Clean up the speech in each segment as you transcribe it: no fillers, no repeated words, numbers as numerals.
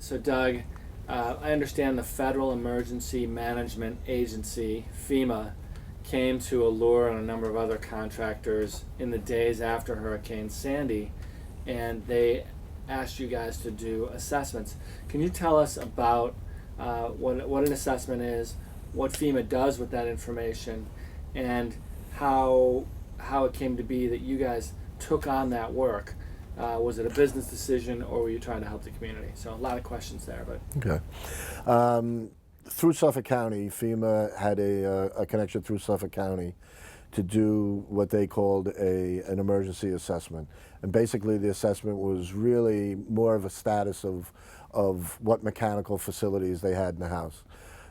So Doug, I understand the Federal Emergency Management Agency, FEMA, came to Allure and a number of other contractors in the days after Hurricane Sandy, and they asked you guys to do assessments. Can you tell us about what an assessment is, what FEMA does with that information, and how it came to be that you guys took on that work? Was it a business decision, or were you trying to help the community? So a lot of questions there, but Okay. Through Suffolk County, FEMA had a connection through Suffolk County to do what they called an emergency assessment. And basically the assessment was really more of a status of what mechanical facilities they had in the house.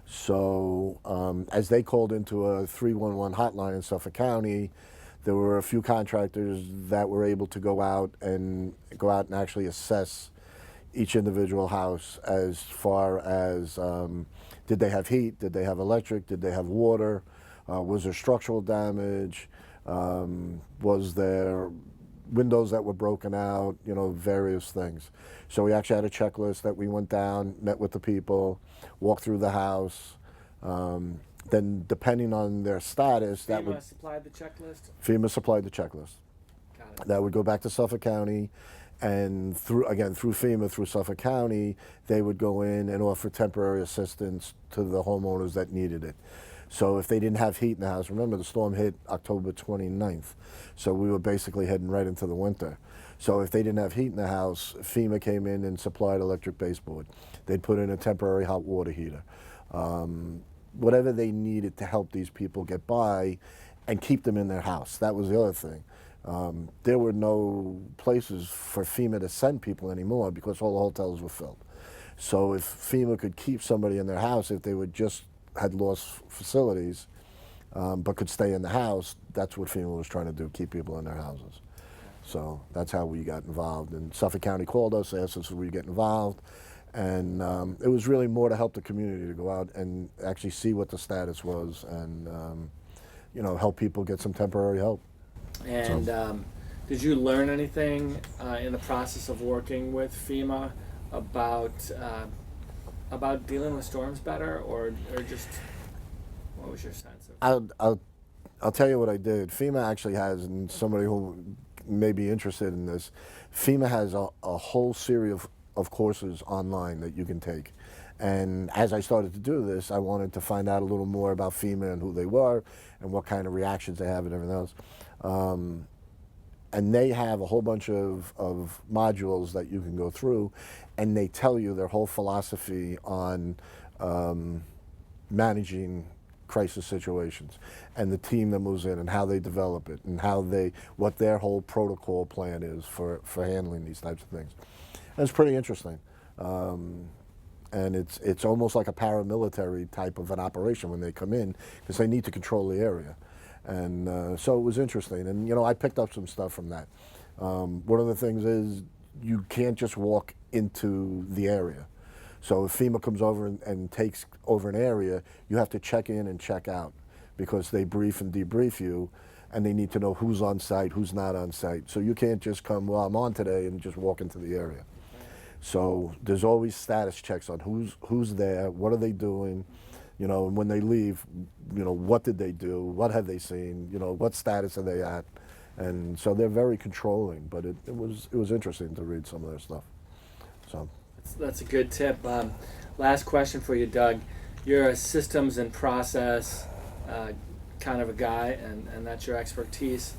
So as they called into a 311 hotline in Suffolk County, there were a few contractors that were able to go out and actually assess each individual house as far as did they have heat, did they have electric, did they have water, was there structural damage, was there windows that were broken out, you know, various things. So we actually had a checklist that we went down, met with the people, walked through the house. Then depending on their status, FEMA supplied the checklist? FEMA supplied the checklist. Got it. That would go back to Suffolk County, and through FEMA, through Suffolk County, they would go in and offer temporary assistance to the homeowners that needed it. So if they didn't have heat in the house, remember the storm hit October 29th, so we were basically heading right into the winter. So if they didn't have heat in the house, FEMA came in and supplied electric baseboard. They'd put in a temporary hot water heater. Whatever they needed to help these people get by and keep them in their house. That was the other thing. There were no places for FEMA to send people anymore because all the hotels were filled. So if FEMA could keep somebody in their house, if they would just had lost facilities but could stay in the house, that's what FEMA was trying to do, keep people in their houses. So that's how we got involved. And Suffolk County called us, asked us if we get involved. And it was really more to help the community to go out and actually see what the status was and, you know, help people get some temporary help. And did you learn anything in the process of working with FEMA about dealing with storms better, or just what was your sense of? I'll tell you what I did. FEMA actually has, and somebody who may be interested in this, FEMA has a whole series of courses online that you can take. And as I started to do this, I wanted to find out a little more about FEMA and who they were and what kind of reactions they have and everything else. And they have a whole bunch of modules that you can go through, and they tell you their whole philosophy on managing crisis situations and the team that moves in and how they develop it and what their whole protocol plan is for handling these types of things. And it's pretty interesting. And it's almost like a paramilitary type of an operation when they come in, because they need to control the area. And so it was interesting. And, you know, I picked up some stuff from that. One of the things is you can't just walk into the area. So if FEMA comes over and takes over an area, you have to check in and check out, because they brief and debrief you, and they need to know who's on site, who's not on site. So you can't just come, well, I'm on today, and just walk into the area. So there's always status checks on who's there, what are they doing, you know, and when they leave, you know, what did they do, what have they seen, you know, what status are they at, and so they're very controlling. But it was interesting to read some of their stuff. So that's a good tip. Last question for you, Doug. You're a systems and process kind of a guy, and that's your expertise.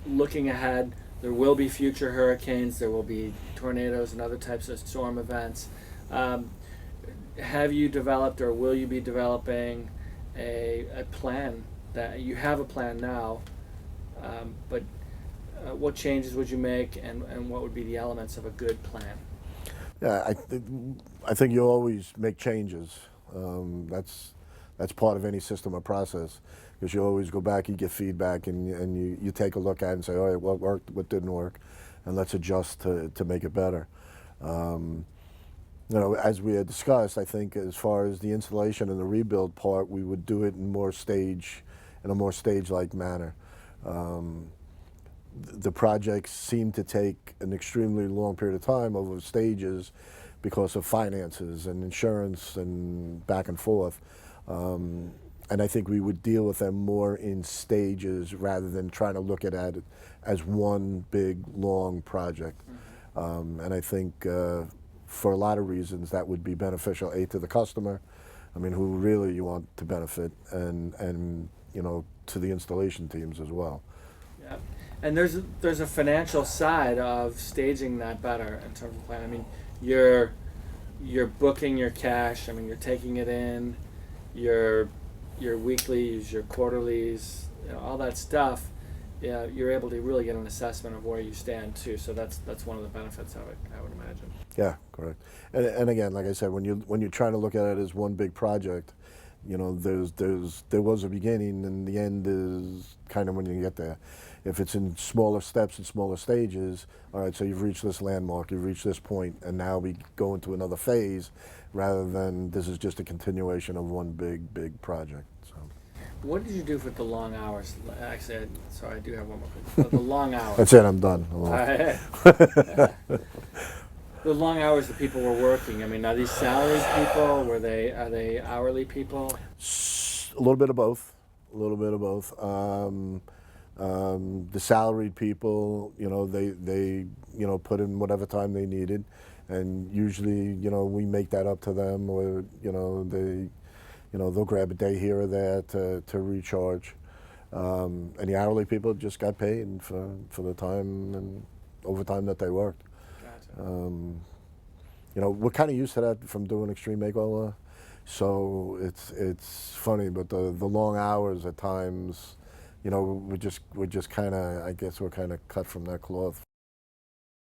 Looking ahead, there will be future hurricanes, there will be tornadoes and other types of storm events. Have you developed, or will you be developing a plan? That you have a plan now, but what changes would you make, and what would be the elements of a good plan? yeah, I think you always make changes. That's part of any system or process, because you always go back, you get feedback, and you take a look at it and say, all right, what worked, what didn't work, and let's adjust to make it better. You know, as we had discussed, I think as far as the installation and the rebuild part, we would do it in a more stage-like manner. the projects seem to take an extremely long period of time over stages because of finances and insurance and back and forth. And I think we would deal with them more in stages rather than trying to look at it as one big, long project. And I think for a lot of reasons that would be beneficial, A, to the customer, I mean, who really you want to benefit, and you know, to the installation teams as well. Yeah, and there's a financial side of staging that better in terms of plan. I mean, you're booking your cash. I mean, you're taking it in, your weeklies, your quarterlies, you know, all that stuff. Yeah, you're able to really get an assessment of where you stand too. So that's one of the benefits of it, I would imagine. Yeah, correct. And again, like I said, when you're trying to look at it as one big project, you know, there was a beginning, and the end is kind of when you get there. If it's in smaller steps and smaller stages, all right, so you've reached this landmark, you've reached this point, and now we go into another phase, rather than this is just a continuation of one big project. So. What did you do with the long hours? Actually, sorry, I do have one more question. The long hours. That's it, I'm done. The long hours that people were working. I mean, are these salaried people? Are they hourly people? A little bit of both. A little bit of both. The salaried people, you know, they you know, put in whatever time they needed, and usually, you know, we make that up to them, or you know, they'll grab a day here or there to recharge. And the hourly people just got paid for the time and overtime that they worked. Gotcha. You know, we're kind of used to that from doing Extreme Makeover, so it's funny, but the long hours at times, you know, we're just kind of, I guess we're kind of cut from that cloth.